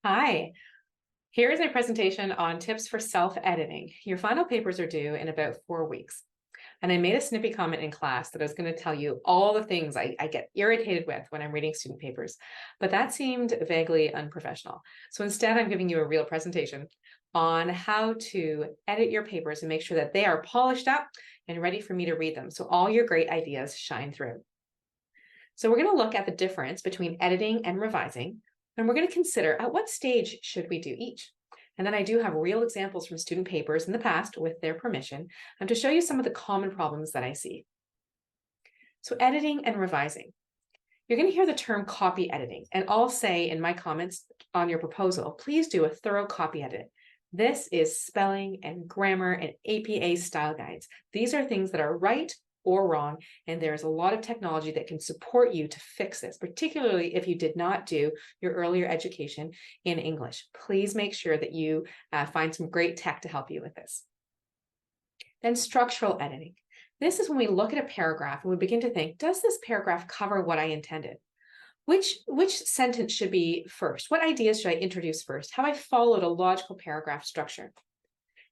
Hi, here is my presentation on tips for self-editing. Your final papers are due in about 4 weeks. And I made a snippy comment in class that I was going to tell you all the things I get irritated with when I'm reading student papers, but that seemed vaguely unprofessional. So instead, I'm giving you a real presentation on how to edit your papers and make sure that they are polished up and ready for me to read them. So all your great ideas shine through. So we're going to look at the difference between editing and revising, and we're going to consider at what stage should we do each. And then I do have real examples from student papers in the past with their permission, and to show you some of the common problems that I see. So editing and revising. You're going to hear the term copy editing, and I'll say in my comments on your proposal, please do a thorough copy edit. This is spelling and grammar and APA style guides. These are things that are right or wrong, and there's a lot of technology that can support you to fix this, particularly if you did not do your earlier education in English. Please make sure that you find some great tech to help you with this. Then structural editing. This is when we look at a paragraph and we begin to think, does this paragraph cover what I intended? Which sentence should be first? What ideas should I introduce first? Have I followed a logical paragraph structure?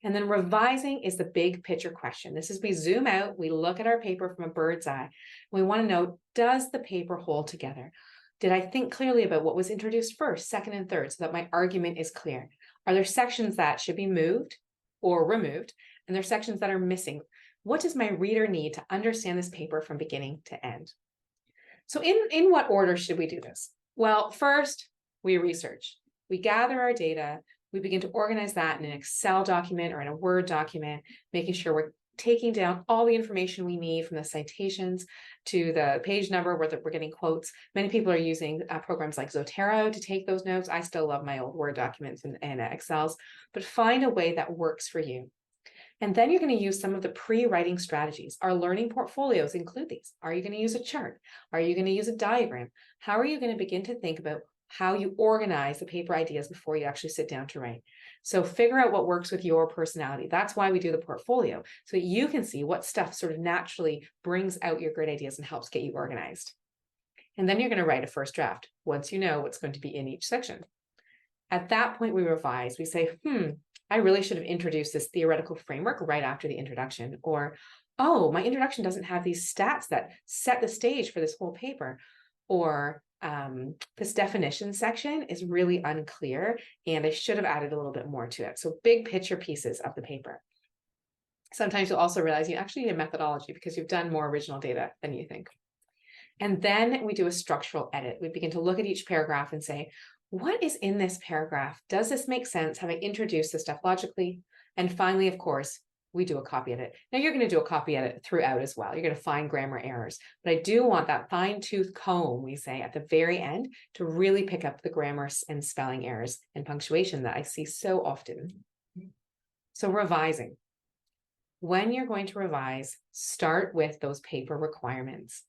And then revising is the big picture question. This is we zoom out, we look at our paper from a bird's eye. We want to know, does the paper hold together? Did I think clearly about what was introduced first, second, and third so that my argument is clear? Are there sections that should be moved or removed? And there are sections that are missing. What does my reader need to understand this paper from beginning to end? So in what order should we do this? Well, first, we research. We gather our data. We begin to organize that in an Excel document or in a Word document, making sure we're taking down all the information we need from the citations to the page number where we're getting quotes. Many people are using programs like Zotero to take those notes. I still love my old Word documents and Excels, but find a way that works for you. And then you're going to use some of the pre-writing strategies. Our learning portfolios include these. Are you going to use a chart? Are you going to use a diagram? How are you going to begin to think about how you organize the paper ideas before you actually sit down to write? So figure out what works with your personality. That's why we do the portfolio, so that you can see what stuff sort of naturally brings out your great ideas and helps get you organized. And then you're going to write a first draft once you know what's going to be in each section. At that point, we revise. We say, I really should have introduced this theoretical framework right after the introduction. Or, oh, my introduction doesn't have these stats that set the stage for this whole paper. Or this definition section is really unclear and I should have added a little bit more to it. So big picture pieces of the paper. Sometimes you'll also realize you actually need a methodology because you've done more original data than you think. And then we do a structural edit. We begin to look at each paragraph and say, what is in this paragraph? Does this make sense? Have I introduced this stuff logically? And finally, of course, we do a copy edit. Now you're going to do a copy edit throughout as well. You're going to find grammar errors, but I do want that fine-tooth comb, we say at the very end, to really pick up the grammar and spelling errors and punctuation that I see so often. So revising. When you're going to revise, start with those paper requirements.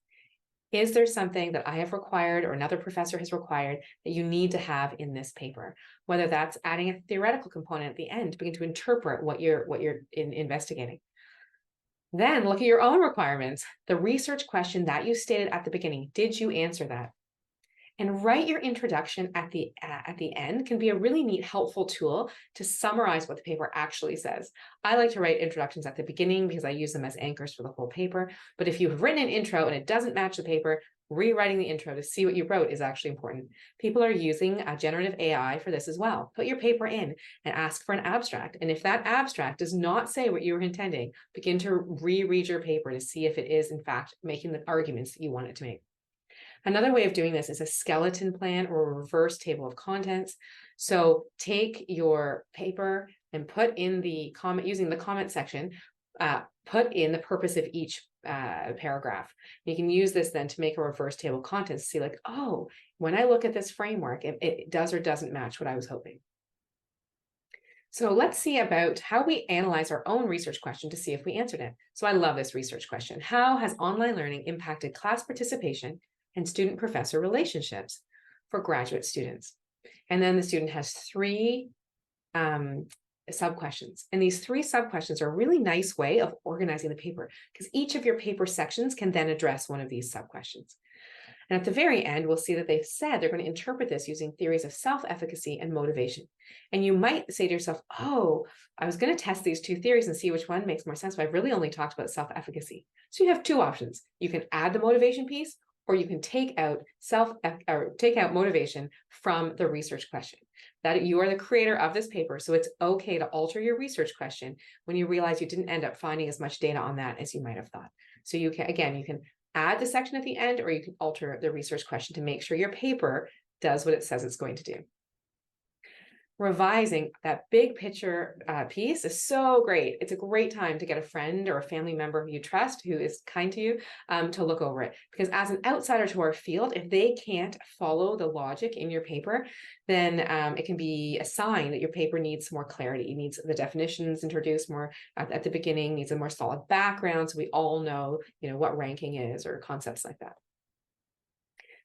Is there something that I have required or another professor has required that you need to have in this paper? Whether that's adding a theoretical component at the end to begin to interpret what you're investigating. Then look at your own requirements. The research question that you stated at the beginning, did you answer that? And write your introduction at the end can be a really neat, helpful tool to summarize what the paper actually says. I like to write introductions at the beginning because I use them as anchors for the whole paper. But if you have written an intro and it doesn't match the paper, rewriting the intro to see what you wrote is actually important. People are using generative AI for this as well. Put your paper in and ask for an abstract. And if that abstract does not say what you were intending, begin to reread your paper to see if it is, in fact, making the arguments that you want it to make. Another way of doing this is a skeleton plan or a reverse table of contents. So take your paper and put in the comment, using the comment section, put in the purpose of each paragraph. You can use this then to make a reverse table of contents, see like, oh, when I look at this framework, it does or doesn't match what I was hoping. So let's see about how we analyze our own research question to see if we answered it. So I love this research question. How has online learning impacted class participation and student-professor relationships for graduate students? And then the student has three sub-questions. And these three sub-questions are a really nice way of organizing the paper because each of your paper sections can then address one of these sub-questions. And at the very end, we'll see that they've said they're going to interpret this using theories of self-efficacy and motivation. And you might say to yourself, oh, I was going to test these two theories and see which one makes more sense, but I've really only talked about self-efficacy. So you have two options. You can add the motivation piece, or you can take out motivation from the research question. That you are the creator of this paper, so it's okay to alter your research question when you realize you didn't end up finding as much data on that as you might have thought. So you can add the section at the end, or you can alter the research question to make sure your paper does what it says it's going to do. Revising that big picture piece is so great. It's a great time to get a friend or a family member who you trust, who is kind to you, to look over it. Because as an outsider to our field, if they can't follow the logic in your paper, then it can be a sign that your paper needs more clarity. It needs the definitions introduced more at the beginning, needs a more solid background, so we all know, what ranking is or concepts like that.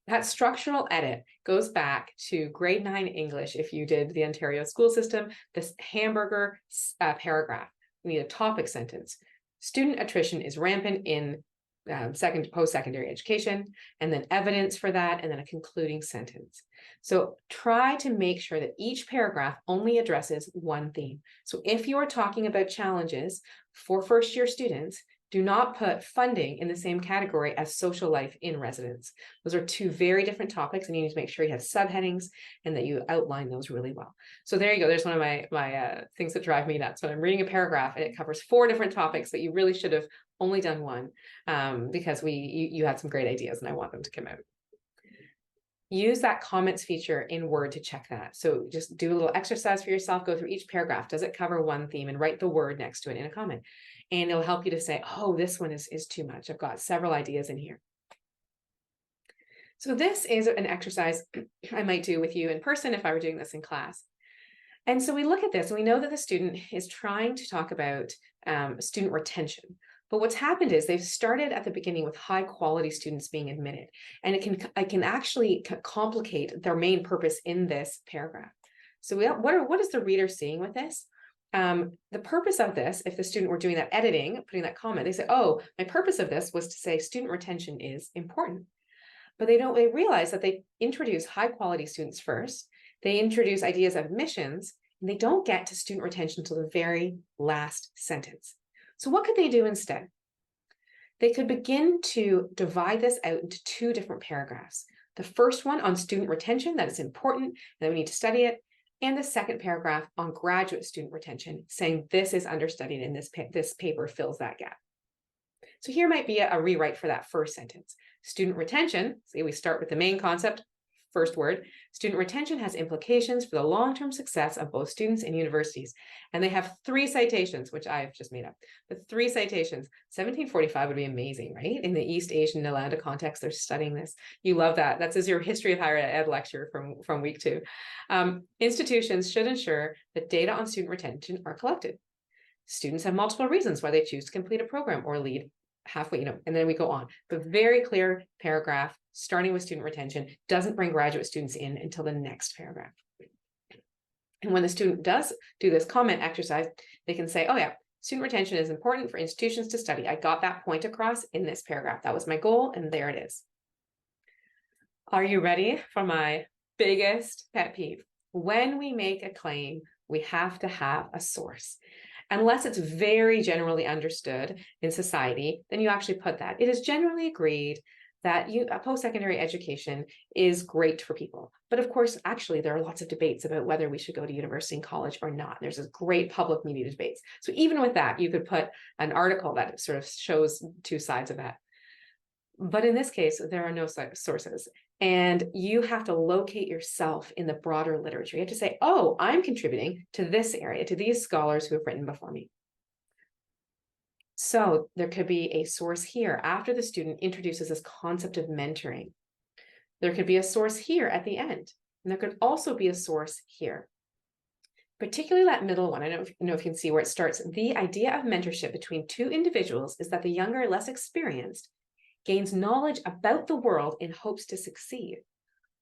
That structural edit goes back to grade 9 English. If you did the Ontario school system, this hamburger paragraph, we need a topic sentence. Student attrition is rampant in post-secondary education, and then evidence for that, and then a concluding sentence. So try to make sure that each paragraph only addresses one theme. So if you are talking about challenges for first-year students, do not put funding in the same category as social life in residence. Those are two very different topics, and you need to make sure you have subheadings and that you outline those really well. So there you go. There's one of my things that drive me nuts when I'm reading a paragraph and it covers 4 different topics that you really should have only done one, because you had some great ideas and I want them to come out. Use that comments feature in Word to check that. So just do a little exercise for yourself, go through each paragraph. Does it cover one theme? And write the word next to it in a comment. And it'll help you to say, oh, this one is too much. I've got several ideas in here. So this is an exercise I might do with you in person if I were doing this in class. And so we look at this and we know that the student is trying to talk about student retention. But what's happened is they've started at the beginning with high quality students being admitted, and it can actually complicate their main purpose in this paragraph. So what is the reader seeing with this? The purpose of this, if the student were doing that editing, putting that comment, they say, oh, my purpose of this was to say student retention is important. But they realize that they introduce high quality students first. They introduce ideas of admissions, and they don't get to student retention until the very last sentence. So what could they do instead? They could begin to divide this out into 2 different paragraphs. The first one on student retention, that it's important and that we need to study it. And the second paragraph on graduate student retention, saying this is understudied and this paper fills that gap. So here might be a rewrite for that first sentence. Student retention, see, we start with the main concept, first word. Student retention has implications for the long-term success of both students and universities. And they have 3 citations, which I've just made up. The 3 citations, 1745 would be amazing, right? In the East Asian Nalanda context, they're studying this. You love that. That's your history of higher ed lecture from week 2. Institutions should ensure that data on student retention are collected. Students have multiple reasons why they choose to complete a program or leave halfway, and then we go on. But very clear paragraph, starting with student retention, doesn't bring graduate students in until the next paragraph. And when the student does do this comment exercise, they can say, oh yeah, student retention is important for institutions to study. I got that point across in this paragraph. That was my goal, and there it is. Are you ready for my biggest pet peeve? When we make a claim, we have to have a source. Unless it's very generally understood in society, then you actually put that. It is generally agreed that post-secondary education is great for people. But of course, actually, there are lots of debates about whether we should go to university and college or not. There's a great public media debates. So even with that, you could put an article that sort of shows 2 sides of that. But in this case, there are no sources. And you have to locate yourself in the broader literature. You have to say, oh, I'm contributing to this area, to these scholars who have written before me. So there could be a source here after the student introduces this concept of mentoring. There could be a source here at the end. And there could also be a source here. Particularly that middle one, I don't know if you can see where it starts. The idea of mentorship between 2 individuals is that the younger, less experienced, gains knowledge about the world in hopes to succeed.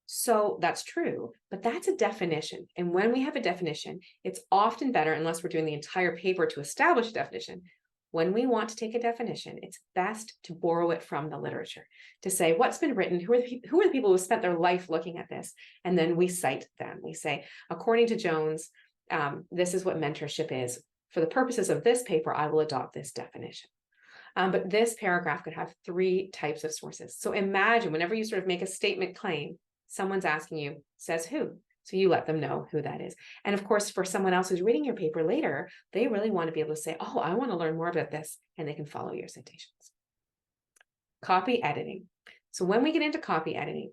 So that's true, but that's a definition. And when we have a definition, it's often better, unless we're doing the entire paper to establish a definition, when we want to take a definition, it's best to borrow it from the literature, to say what's been written, who are the people who spent their life looking at this, and then we cite them. We say, according to Jones, this is what mentorship is. For the purposes of this paper, I will adopt this definition. But this paragraph could have 3 types of sources. So imagine whenever you sort of make a statement claim, someone's asking you, says who? So you let them know who that is. And of course, for someone else who's reading your paper later, they really want to be able to say, oh, I want to learn more about this, and they can follow your citations. Copy editing. So when we get into copy editing,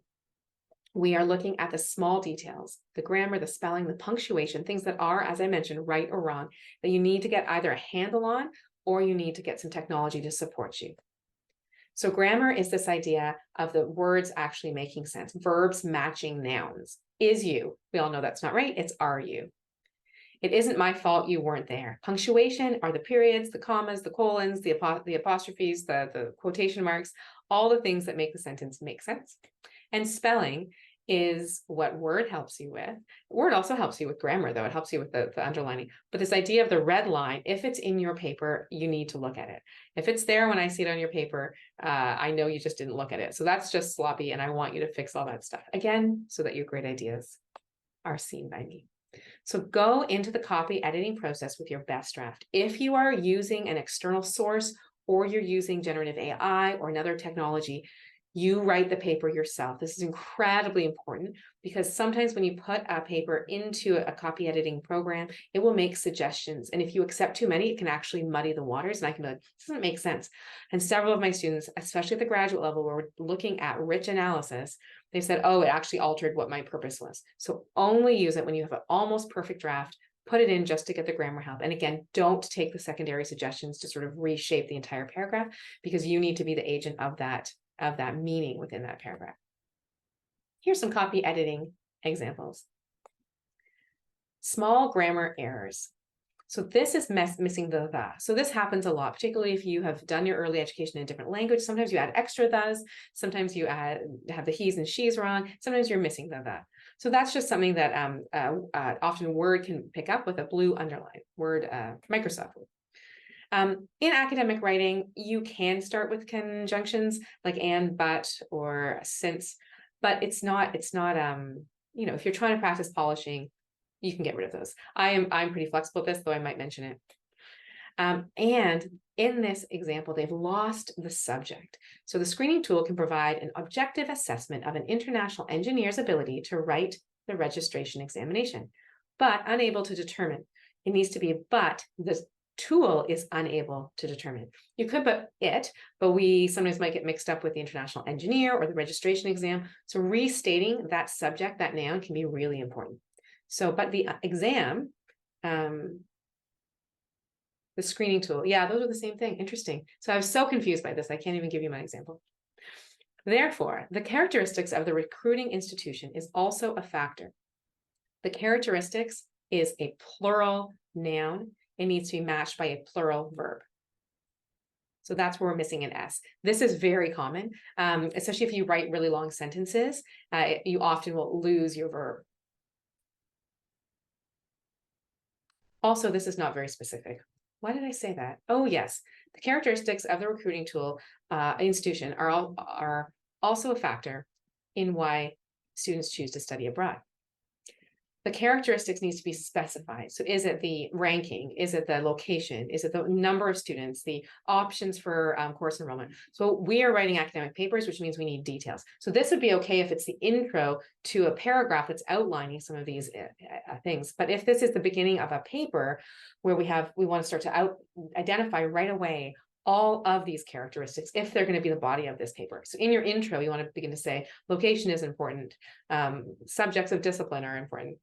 we are looking at the small details, the grammar, the spelling, the punctuation, things that are, as I mentioned, right or wrong, that you need to get either a handle on or you need to get some technology to support you. So grammar is this idea of the words actually making sense, verbs matching nouns. Is you. We all know that's not right. It's are you. It isn't my fault you weren't there. Punctuation are the periods, the commas, the colons, the apostrophes, the quotation marks, all the things that make the sentence make sense. And spelling is what Word helps you with. Word also helps you with grammar, though. It helps you with the underlining. But this idea of the red line, if it's in your paper, you need to look at it. If it's there when I see it on your paper, I know you just didn't look at it. So that's just sloppy, and I want you to fix all that stuff. Again, so that your great ideas are seen by me. So go into the copy editing process with your best draft. If you are using an external source or you're using generative AI or another technology, you write the paper yourself. This is incredibly important because sometimes when you put a paper into a copy editing program, it will make suggestions. And if you accept too many, it can actually muddy the waters. And I can be like, this doesn't make sense. And several of my students, especially at the graduate level, where we're looking at rich analysis, they said, oh, it actually altered what my purpose was. So only use it when you have an almost perfect draft. Put it in just to get the grammar help. And again, don't take the secondary suggestions to sort of reshape the entire paragraph, because you need to be the agent of that meaning within that paragraph. Here's some copy editing examples. Small grammar errors. So this is missing the. So this happens a lot, particularly if you have done your early education in a different language. Sometimes you add extra thes. Sometimes you have the he's and she's wrong. Sometimes you're missing the. So that's just something that often Word can pick up with a blue underline. Word, Microsoft Word. In academic writing, you can start with conjunctions like and, but, or since, but it's not, you know, if you're trying to practice polishing, you can get rid of those. I'm pretty flexible with this, though I might mention it. And in this example, they've lost the subject. So the screening tool can provide an objective assessment of an international engineer's ability to write the registration examination, but unable to determine. It needs to be but the tool is unable to determine. You could put it, but we sometimes might get mixed up with the international engineer or the registration exam. So restating that subject, that noun, can be really important. So, but the exam, the screening tool, yeah, those are the same thing. Interesting. So I was so confused by this, I can't even give you my example. Therefore, the characteristics of the recruiting institution is also a factor. The characteristics is a plural noun. It needs to be matched by a plural verb. So that's where we're missing an S. This is very common, especially if you write really long sentences, you often will lose your verb. Also, this is not very specific. Why did I say that? Oh, yes. The characteristics of the recruiting tool institution are also a factor in why students choose to study abroad. The characteristics needs to be specified. So is it the ranking? Is it the location? Is it the number of students? The options for course enrollment? So we are writing academic papers, which means we need details. So this would be okay if it's the intro to a paragraph that's outlining some of these things. But if this is the beginning of a paper where we want to start to identify right away all of these characteristics if they're going to be the body of this paper. So in your intro, you want to begin to say location is important. Subjects of discipline are important.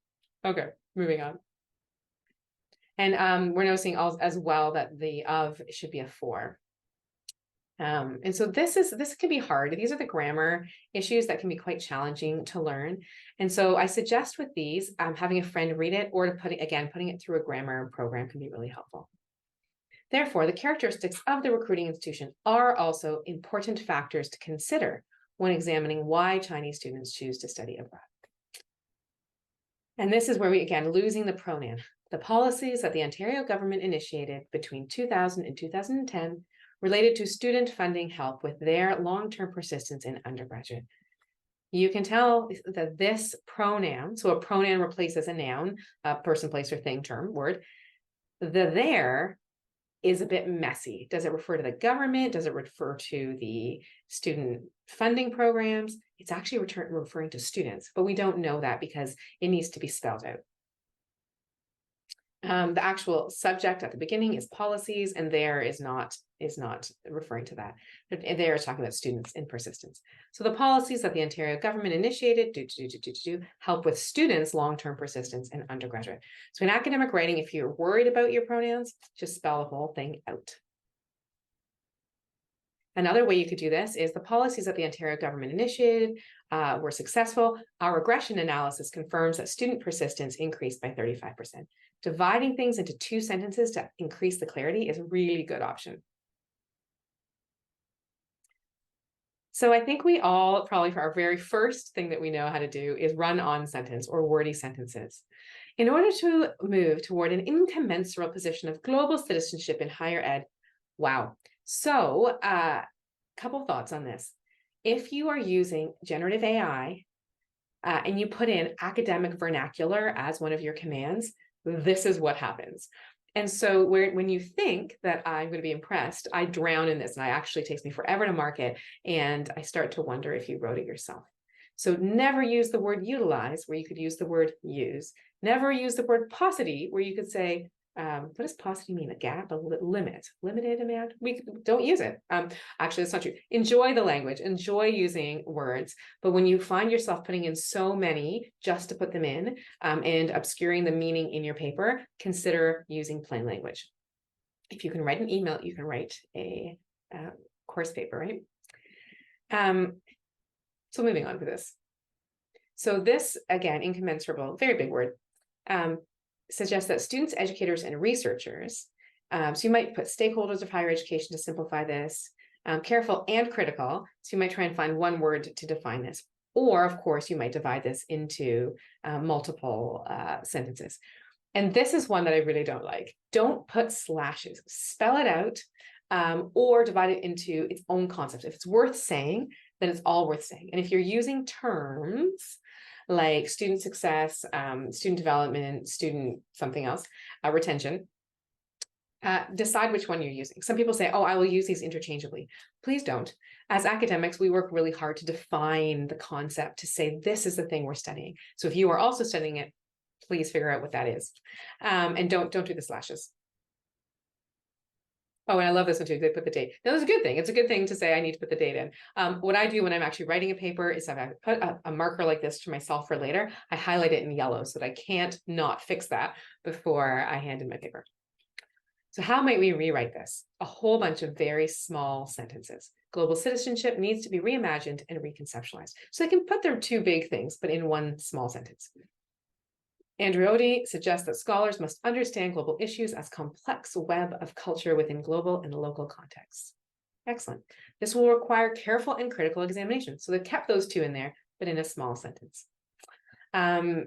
Okay, moving on. And we're noticing as well that the of should be a for. And so this can be hard. These are the grammar issues that can be quite challenging to learn. And so I suggest with these, having a friend read it or putting it through a grammar program can be really helpful. Therefore, the characteristics of the recruiting institution are also important factors to consider when examining why Chinese students choose to study abroad. And this is where we, again, losing the pronoun. The policies that the Ontario government initiated between 2000 and 2010 related to student funding help with their long-term persistence in undergraduate. You can tell that this pronoun, so a pronoun replaces a noun, a person, place, or thing, term, word. The there is a bit messy. Does it refer to the government? Does it refer to the student funding programs? It's actually referring to students, but we don't know that because it needs to be spelled out. The actual subject at the beginning is policies, and there is not referring to that. They are talking about students in persistence. So the policies that the Ontario government initiated help with students' long-term persistence in undergraduate. So in academic writing, if you're worried about your pronouns, just spell the whole thing out. Another way you could do this is the policies that the Ontario government initiated were successful. Our regression analysis confirms that student persistence increased by 35%. Dividing things into two sentences to increase the clarity is a really good option. So I think we all probably, for our very first thing that we know how to do is run-on sentence or wordy sentences. In order to move toward an incommensurable position of global citizenship in higher ed, wow. So a couple thoughts on this. If you are using generative AI and you put in academic vernacular as one of your commands, this is what happens. And so when you think that I'm going to be impressed, I drown in this, and it actually takes me forever to mark it. And I start to wonder if you wrote it yourself. So never use the word utilize where you could use the word use. Never use the word paucity where you could say, what does paucity mean? A gap, a limit, limited amount? We don't use it. Actually, that's not true. Enjoy the language, enjoy using words. But when you find yourself putting in so many just to put them in and obscuring the meaning in your paper, consider using plain language. If you can write an email, you can write a course paper, right? So moving on to this. So this, again, incommensurable, very big word, suggests that students, educators, and researchers, so you might put stakeholders of higher education to simplify this, careful and critical, so you might try and find one word to define this. Or, of course, you might divide this into multiple sentences. And this is one that I really don't like. Don't put slashes. Spell it out or divide it into its own concept. If it's worth saying, then it's all worth saying. And if you're using terms like student success, student development, student something else, retention, decide which one you're using. Some people say, oh, I will use these interchangeably. Please don't. As academics, we work really hard to define the concept, to say this is the thing we're studying. So if you are also studying it, please figure out what that is. And don't do the slashes. Oh, and I love this one too. They put the date. Now, that's a good thing. It's a good thing to say I need to put the date in. What I do when I'm actually writing a paper is if I put a marker like this to myself for later, I highlight it in yellow so that I can't not fix that before I hand in my paper. So how might we rewrite this? A whole bunch of very small sentences. Global citizenship needs to be reimagined and reconceptualized. So they can put their two big things, but in one small sentence. Andreotti suggests that scholars must understand global issues as complex web of culture within global and local contexts. Excellent. This will require careful and critical examination. So they've kept those two in there, but in a small sentence.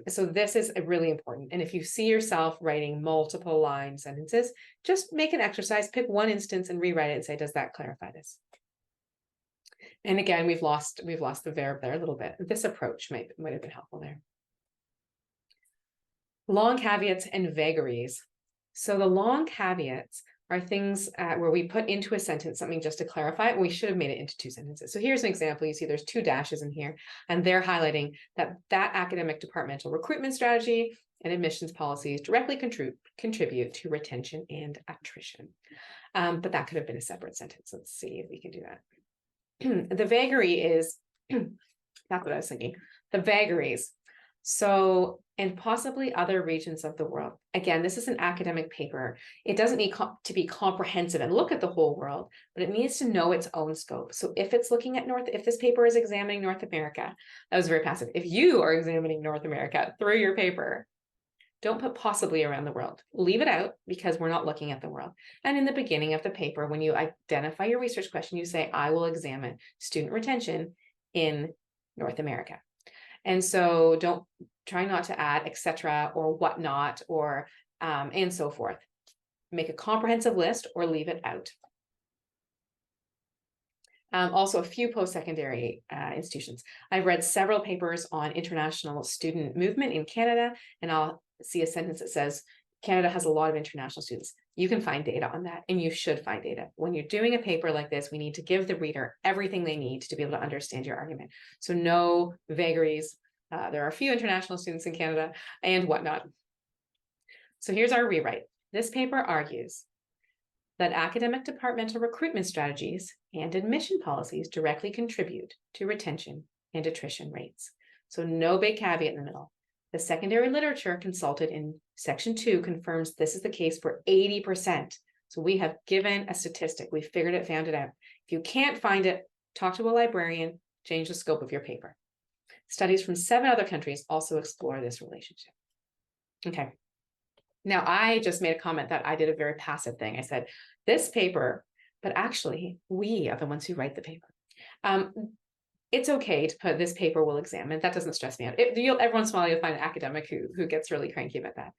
So this is really important. And if you see yourself writing multiple line sentences, just make an exercise, pick one instance and rewrite it and say, does that clarify this? And again, we've lost the verb there a little bit. This approach might have been helpful there. Long caveats and vagaries. So the long caveats are things where we put into a sentence something just to clarify it, and we should have made it into two sentences. So here's an example. You see there's two dashes in here, and they're highlighting that academic departmental recruitment strategy and admissions policies directly contribute to retention and attrition. But that could have been a separate sentence. Let's see if we can do that. The vagary is, that's what I was thinking, the vagaries. So, and possibly other regions of the world. Again, this is an academic paper. It doesn't need to be comprehensive and look at the whole world, but it needs to know its own scope. So if it's looking at if this paper is examining North America, that was very passive. If you are examining North America through your paper, don't put possibly around the world. Leave it out because we're not looking at the world. And in the beginning of the paper, when you identify your research question, you say, I will examine student retention in North America. And so try not to add etc. or whatnot or and so forth. Make a comprehensive list or leave it out. Also, a few post-secondary institutions. I've read several papers on international student movement in Canada, and I'll see a sentence that says, Canada has a lot of international students. You can find data on that, and you should find data. When you're doing a paper like this, we need to give the reader everything they need to be able to understand your argument. So no vagaries. There are a few international students in Canada and whatnot. So here's our rewrite. This paper argues that academic departmental recruitment strategies and admission policies directly contribute to retention and attrition rates. So no big caveat in the middle. The secondary literature consulted in section 2 confirms this is the case for 80%. So we have given a statistic. We figured it, found it out. If you can't find it, talk to a librarian, change the scope of your paper. Studies from 7 other countries also explore this relationship. Okay. Now, I just made a comment that I did a very passive thing. I said, this paper, but actually, we are the ones who write the paper. It's okay to put this paper will examine. That doesn't stress me out. Every once in a while, you'll find an academic who gets really cranky about that.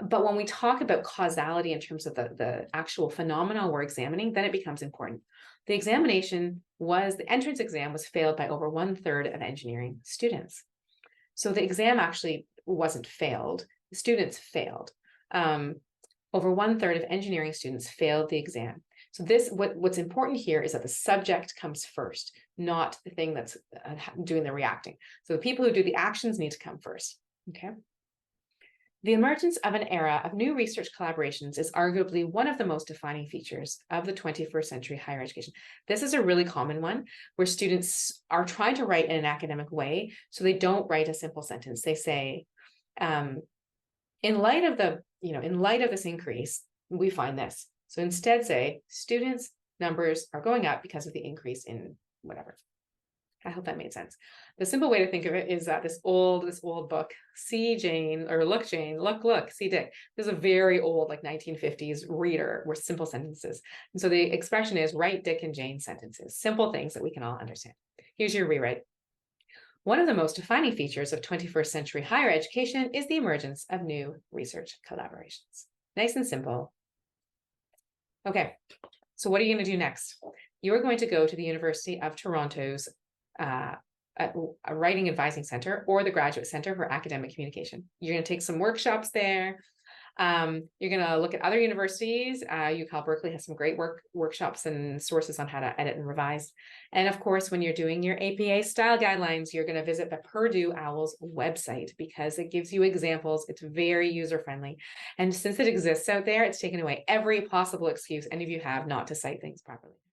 But when we talk about causality in terms of the actual phenomena we're examining, then it becomes important. The entrance exam was failed by over 1/3 of engineering students. So the exam actually wasn't failed. The students failed. Over 1/3 of engineering students failed the exam. So what's important here is that the subject comes first, not the thing that's doing the reacting. So the people who do the actions need to come first, okay? The emergence of an era of new research collaborations is arguably one of the most defining features of the 21st century higher education. This is a really common one where students are trying to write in an academic way, so they don't write a simple sentence. They say, in light of this increase, we find this. So instead say, students' numbers are going up because of the increase in whatever. I hope that made sense. The simple way to think of it is that this old book, See Jane, or Look Jane, Look, See Dick. This is a very old, like 1950s reader with simple sentences. And so the expression is write Dick and Jane sentences, simple things that we can all understand. Here's your rewrite. One of the most defining features of 21st century higher education is the emergence of new research collaborations. Nice and simple. Okay, so what are you going to do next? You are going to go to the University of Toronto's a Writing Advising Center or the Graduate Center for Academic Communication. You're going to take some workshops there. You're going to look at other universities. UCal Berkeley has some great workshops and sources on how to edit and revise. And of course, when you're doing your APA style guidelines, you're going to visit the Purdue OWL's website because it gives you examples. It's very user-friendly. And since it exists out there, it's taken away every possible excuse any of you have not to cite things properly.